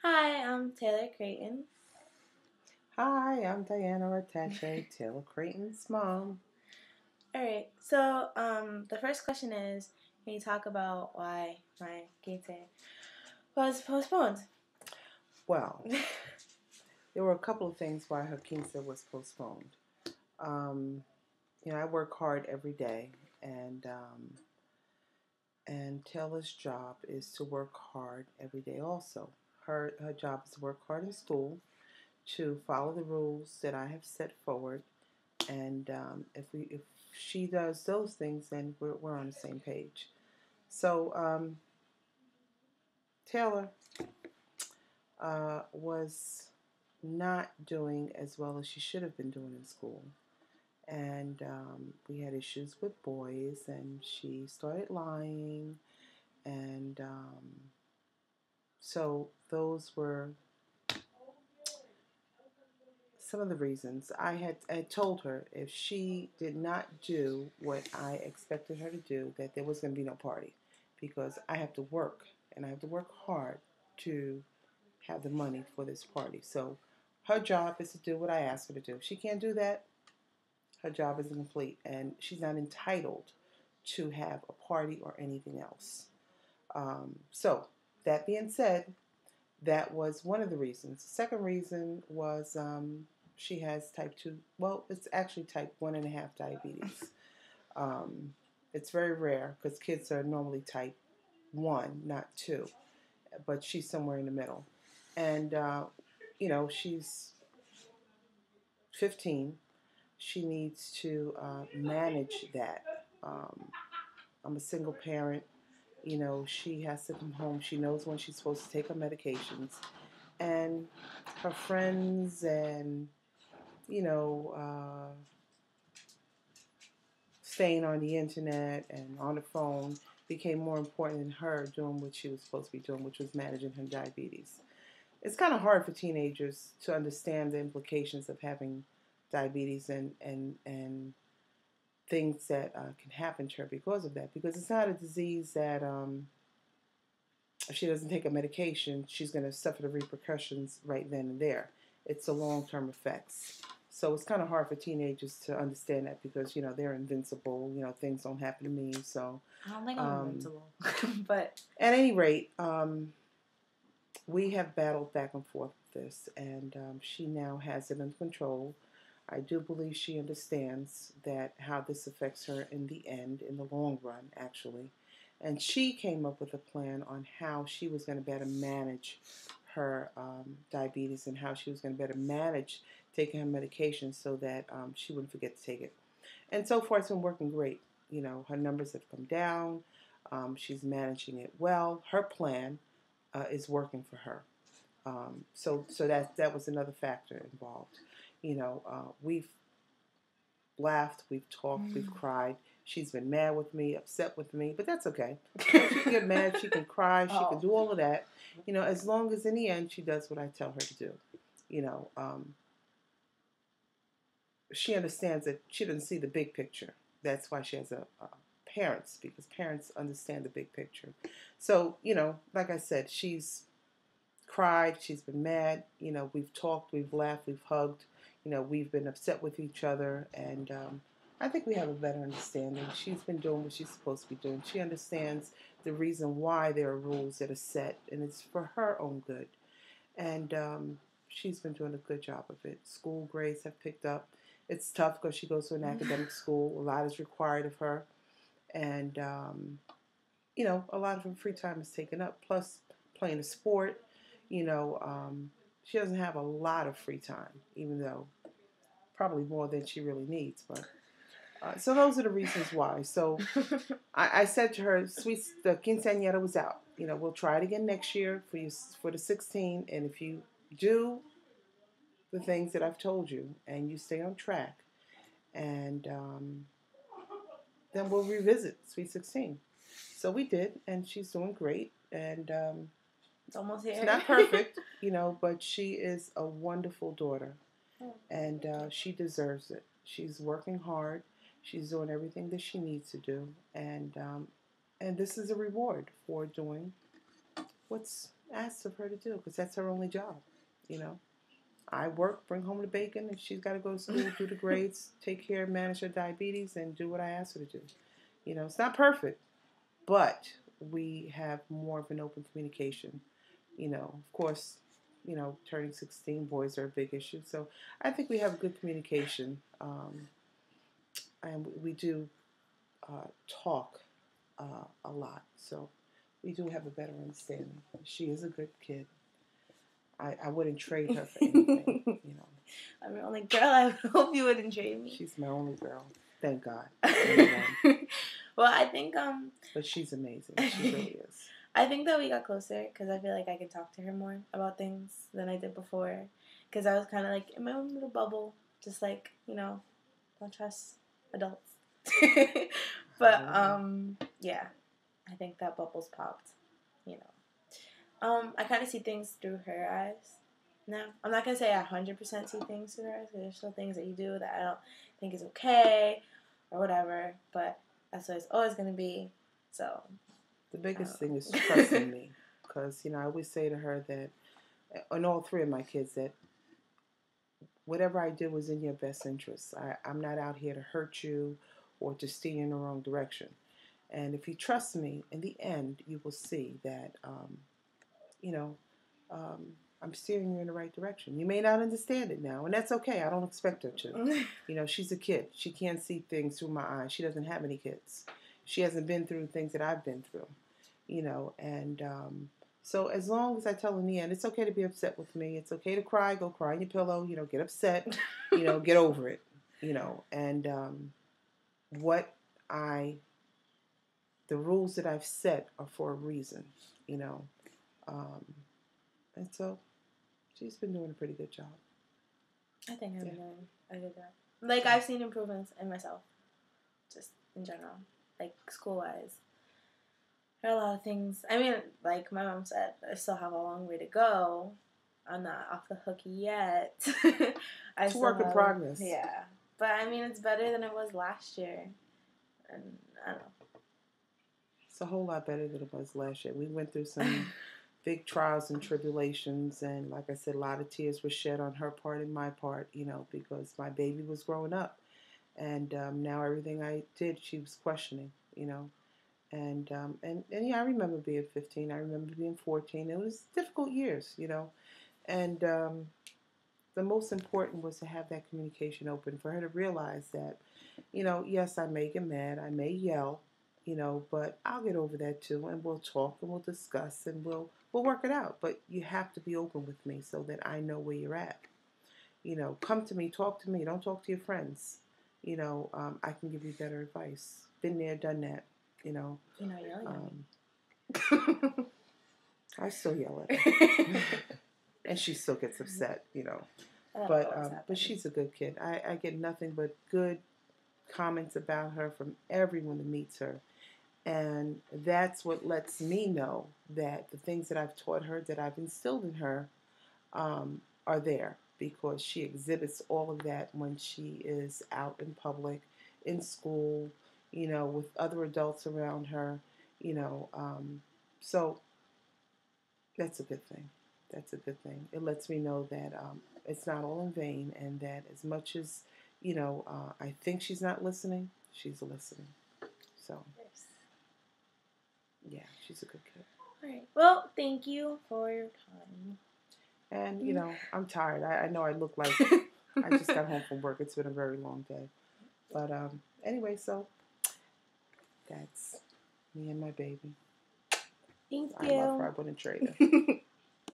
Hi, I'm Taylor Creighton. Hi, I'm Diana Rattache, Taylor Creighton's mom. All right, so the first question is, can you talk about why my quince was postponed? Well, there were a couple of things why her quince was postponed. Um, I work hard every day, and Taylor's job is to work hard every day. Also, her job is to work hard in school, to follow the rules that I have set forward, and if she does those things, then we're on the same page. So Taylor was not doing as well as she should have been doing in school. And we had issues with boys, and she started lying. And so those were some of the reasons. I told her if she did not do what I expected her to do, that there was going to be no party, because I have to work, and I have to work hard to have the money for this party. So her job is to do what I ask her to do. If she can't do that, her job is incomplete, and she's not entitled to have a party or anything else. So that being said, that was one of the reasons. The second reason was she has type 2, well, it's actually type 1.5 diabetes. Um, it's very rare because kids are normally type 1, not 2, but she's somewhere in the middle. And, she's 15. She needs to manage that. Um, I'm a single parent. She has to come home. She knows when she's supposed to take her medications. And her friends and, you know, uh, staying on the internet and on the phone became more important than her doing what she was supposed to be doing, which was managing her diabetes. It's kind of hard for teenagers to understand the implications of having diabetes and things that can happen to her because of that. Because it's not a disease that if she doesn't take a medication, she's going to suffer the repercussions right then and there. It's the long-term effects. So it's kind of hard for teenagers to understand that because, they're invincible. Things don't happen to me. So I don't think I'm invincible, but at any rate, we have battled back and forth with this, and she now has it under control. I do believe she understands that how this affects her in the end, in the long run, actually. And she came up with a plan on how she was going to better manage her diabetes and how she was going to better manage taking her medication so that she wouldn't forget to take it. And so far, it's been working great. Her numbers have come down. She's managing it well. Her plan is working for her. So that was another factor involved. We've laughed, we've talked, we've cried. She's been mad with me, upset with me, but that's okay. She can get mad, she can cry, she can do all of that. As long as in the end she does what I tell her to do. You know, um, she understands that she doesn't see the big picture. That's why she has a parents, because parents understand the big picture. So, like I said, she's cried, she's been mad. We've talked, we've laughed, we've hugged. We've been upset with each other, and I think we have a better understanding. She's been doing what she's supposed to be doing. She understands the reason why there are rules that are set, and it's for her own good. And she's been doing a good job of it. School grades have picked up. It's tough because she goes to an academic school. A lot is required of her, and a lot of her free time is taken up. Plus, playing a sport. You know, um, she doesn't have a lot of free time, even though probably more than she really needs. But so those are the reasons why. So I said to her, "Sweet, the quinceañera was out. We'll try it again next year for you for the 16. And if you do the things that I've told you and you stay on track, and then we'll revisit Sweet 16." So we did, and she's doing great. And it's almost it's here. not perfect, but she is a wonderful daughter, and she deserves it. She's working hard. She's doing everything that she needs to do, and this is a reward for doing what's asked of her to do because that's her only job. You know, I work, bring home the bacon, and she's got to go to school, do the grades, take care, manage her diabetes, and do what I ask her to do. You know, it's not perfect, but we have more of an open communication. You know, of course, turning 16, boys are a big issue. So I think we have good communication, and we do talk a lot. So we do have a better understanding. She is a good kid. I wouldn't trade her for anything, you know. I'm your only girl. I hope you wouldn't trade me. She's my only girl. Thank God. Well, I think But she's amazing. She really is. I think that we got closer because I feel like I can talk to her more about things than I did before. Because I was kind of like in my own little bubble, just like, don't trust adults. But yeah, I think that bubble's popped. I kind of see things through her eyes. No, I'm not gonna say I 100% see things through her eyes. Because there's still things that you do that I don't think is okay or whatever. But that's what it's always gonna be. So the biggest thing is trusting me, because I always say to her that, and all three of my kids, that whatever I did was in your best interest. I'm not out here to hurt you or to steer you in the wrong direction. And if you trust me, in the end, you will see that, I'm steering you in the right direction. You may not understand it now, and that's okay. I don't expect her to. She's a kid. She can't see things through my eyes. She doesn't have any kids. She hasn't been through things that I've been through, and so as long as I tell her in the end, it's okay to be upset with me. It's okay to cry. Go cry in your pillow. Get upset. Get over it. And the rules that I've set are for a reason. And so she's been doing a pretty good job. I think I'm doing a good job. Like, I've seen improvements in myself, just in general, like school-wise. There are a lot of things. I mean, like my mom said, I still have a long way to go. I'm not off the hook yet. It's a work in progress. Yeah. But, I mean, it's better than it was last year. And, I don't know. It's a whole lot better than it was last year. We went through some big trials and tribulations, and like I said, a lot of tears were shed on her part and my part, because my baby was growing up, and now everything I did, she was questioning, and yeah, I remember being 15, I remember being 14. It was difficult years, and the most important was to have that communication open for her to realize that, yes, I may get mad, I may yell, but I'll get over that too, and we'll talk and we'll discuss and we'll work it out. But you have to be open with me so that I know where you're at. Come to me, talk to me. Don't talk to your friends. I can give you better advice. Been there, done that. You're not yelling I still yell at her, and she still gets upset. But she's a good kid. I get nothing but good comments about her from everyone that meets her. And that's what lets me know that the things that I've taught her, that I've instilled in her, are there, because she exhibits all of that when she is out in public, in school, with other adults around her, so that's a good thing. That's a good thing. It lets me know that it's not all in vain, and that as much as, I think she's not listening, she's listening. So. Yeah, she's a good kid. All right. Well, thank you for your time. And, I'm tired. I know I look like I just got home from work. It's been a very long day. But anyway, so that's me and my baby. Thank I you. love her. I wouldn't trade her.